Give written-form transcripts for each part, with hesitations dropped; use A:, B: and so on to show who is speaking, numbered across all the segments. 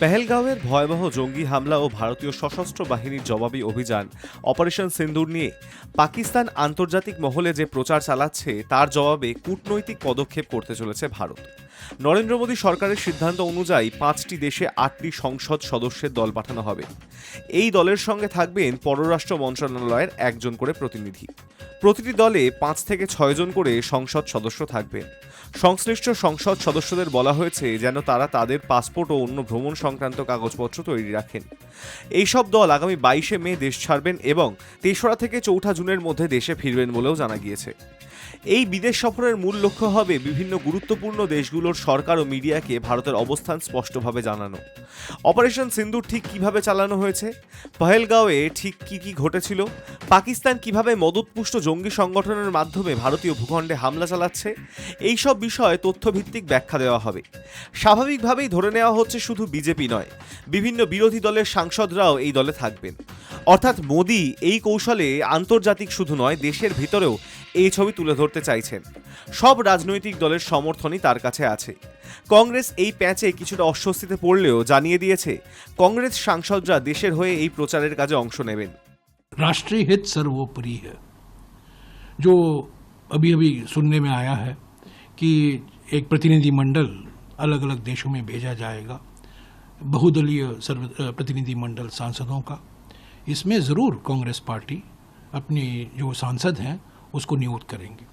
A: পেহেলগাঁওয়ের ভয়াবহ জঙ্গি হামলা ও ভারতীয় সশস্ত্র বাহিনীর জবাবি অভিযান অপারেশন সিন্দুর নিয়ে পাকিস্তান আন্তর্জাতিক মহলে যে প্রচার চালাচ্ছে তার জবাবে কূটনৈতিক পদক্ষেপ করতে চলেছে ভারত। নরেন্দ্র মোদী সরকারের সিদ্ধান্ত অনুযায়ী 5টি দেশে 8টি সংসদ সদস্যের দল পাঠানো হবে। এই দলের সঙ্গে থাকবেন পররাষ্ট্র মন্ত্রণালয়ের একজন করে প্রতিনিধি। প্রতিটি দলে 5 থেকে 6 জন করে সংসদ সদস্য থাকবেন। সংশ্লিষ্ট সংসদ সদস্যদের বলা হয়েছে যেন তারা তাদের পাসপোর্ট ও অন্য ভ্রমণ সংক্রান্ত কাগজপত্র তৈরি রাখেন। এইসব দল আগামী 22শে মে দেশ ছাড়বেন এবং 3রা থেকে 4ঠা জুনের মধ্যে দেশে ফিরবেন বলেও জানা গিয়েছে। এই বিদেশ সফরের মূল লক্ষ্য হবে বিভিন্ন গুরুত্বপূর্ণ দেশগুলোর সরকার ও মিডিয়াকে ভারতের অবস্থান স্পষ্টভাবে জানানো। অপারেশন সিন্দুর ঠিক কিভাবে চালানো হয়েছে, পহেলগাঁওয়ে ঠিক কি ঘটেছিল, পাকিস্তান কিভাবে মদতপুষ্ট জঙ্গি সংগঠনের মাধ্যমে ভারতীয় ভূখণ্ডে হামলা চালাচ্ছে, এইসব বিষয়ে তথ্যভিত্তিক ব্যাখ্যা দেওয়া হবে। স্বাভাবিকভাবেই ধরে নেওয়া হচ্ছে শুধু বিজেপি নয়, বিভিন্ন বিরোধী দলের সাংসদরাও এই দলে থাকবেন। অর্থাৎ মোদি এই কৌশলে আন্তর্জাতিক শুধু নয়, দেশের ভিতরেও এই ছবি তুলে ধরতে চাইছেন। সব রাজনৈতিক দলের সমর্থনই তার কাছে আছে। কংগ্রেস এই প্যাচে কিছুটা অস্বস্তিতে পড়লেও জানিয়ে দিয়েছে কংগ্রেস সাংসদরা দেশের হয়ে এই প্রচারের কাজে অংশ নেবেন।
B: राष्ट्रीय हित सर्वोपरि है। जो अभी अभी सुनने में आया है कि एक प्रतिनिधिमंडल अलग अलग देशों में भेजा जाएगा, बहुदलीय प्रतिनिधिमंडल सांसदों का, इसमें ज़रूर कांग्रेस पार्टी अपनी जो सांसद हैं उसको नियुक्त करेंगे।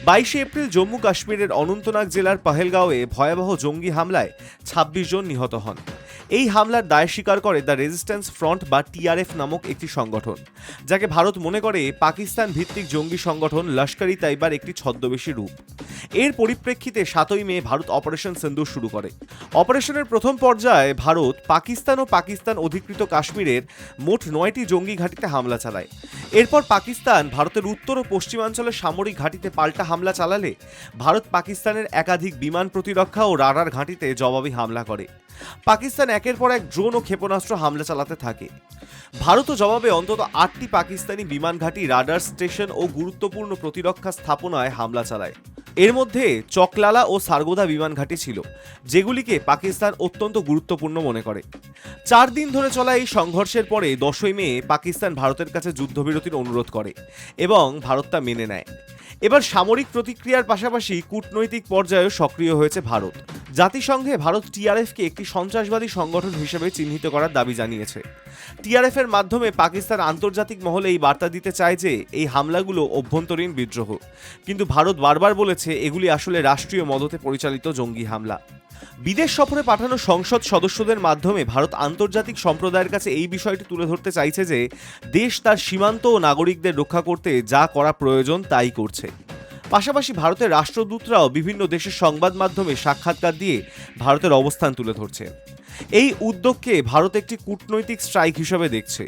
A: 22 এপ্রিল জম্মু কাশ্মীরের অনন্তনাগ জেলার পহেলগাঁওয়ে ভয়াবহ জঙ্গি হামলায় 26 জন নিহত হন। এই হামলার দায় স্বীকার করে দ্য রেজিস্ট্যান্স ফ্রন্ট বা টিআরএফ নামক একটি সংগঠন, যাকে ভারত মনে করে পাকিস্তান ভিত্তিক জঙ্গি সংগঠন লস্কর ই তাইবার একটি ছদ্মবেশী রূপ। এর পরিপ্রেক্ষিতে 7ই মে ভারত অপারেশন সিন্দুর শুরু করে। অপারেশনের প্রথম পর্যায়ে ভারত পাকিস্তান ও পাকিস্তান অধিকৃত কাশ্মীরের মোট 9টি জঙ্গি ঘাঁটিতে হামলা চালায়। এরপর পাকিস্তান ভারতের উত্তর ও পশ্চিমাঞ্চলের সামরিক ঘাঁটিতে পাল্টা হামলা চালালে ভারত পাকিস্তানের একাধিক বিমান প্রতিরক্ষা ও রাডার ঘাঁটিতে জবাবি হামলা করে। পাকিস্তান একের পর এক ড্রোন ও ক্ষেপণাস্ত্র হামলা চালাতে থাকে। ভারতও জবাবে অন্তত 8টি পাকিস্তানি বিমান ঘাঁটি, রাডার স্টেশন ও গুরুত্বপূর্ণ প্রতিরক্ষা স্থাপনায় হামলা চালায়। এর মধ্যে চকলালা ও সারগোদা বিমান ঘাঁটি ছিল, যেগুলিকে পাকিস্তান অত্যন্ত গুরুত্বপূর্ণ মনে করে। 4 দিন ধরে চলা এই সংঘর্ষের পরে 10ই মে পাকিস্তান ভারতের কাছে যুদ্ধবিরতির অনুরোধ করে এবং ভারত তা মেনে নেয়। এবার সামরিক প্রতিক্রিয়ার পাশাপাশি কূটনৈতিক পর্যায়েও সক্রিয় হয়েছে ভারত। জাতিসংঘে ভারত টিআরএফকে একটি সন্ত্রাসবাদী সংগঠন হিসেবে চিহ্নিত করার দাবি জানিয়েছে। টিআরএফ এর মাধ্যমে পাকিস্তান আন্তর্জাতিক মহলে এই বার্তা দিতে চায় যে এই হামলাগুলো অভ্যন্তরীণ বিদ্রোহ, কিন্তু ভারত বারবার বলেছে এগুলি আসলে রাষ্ট্রীয় মদতে পরিচালিত জঙ্গি হামলা। বিদেশ সফরে পাঠানো সংসদ সদস্যদের মাধ্যমে ভারত আন্তর্জাতিক সম্প্রদায়ের কাছে এই বিষয়টি তুলে ধরতে চাইছে যে দেশ তার সীমান্ত ও নাগরিকদের রক্ষা করতে যা করা প্রয়োজন তাই করছে। পাশাপাশি ভারতের রাষ্ট্রদূতরাও বিভিন্ন দেশের সংবাদ মাধ্যমে সাক্ষাৎকার দিয়ে ভারতের অবস্থান তুলে ধরছে। এই উদ্যোগকে ভারত একটি কূটনৈতিক স্ট্রাইক হিসেবে দেখছে,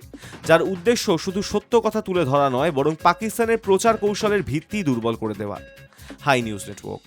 A: যার উদ্দেশ্য শুধু সত্য কথা তুলে ধরা নয়, বরং পাকিস্তানের প্রচার কৌশলের ভিত্তি দুর্বল করে দেওয়া। Hi news network.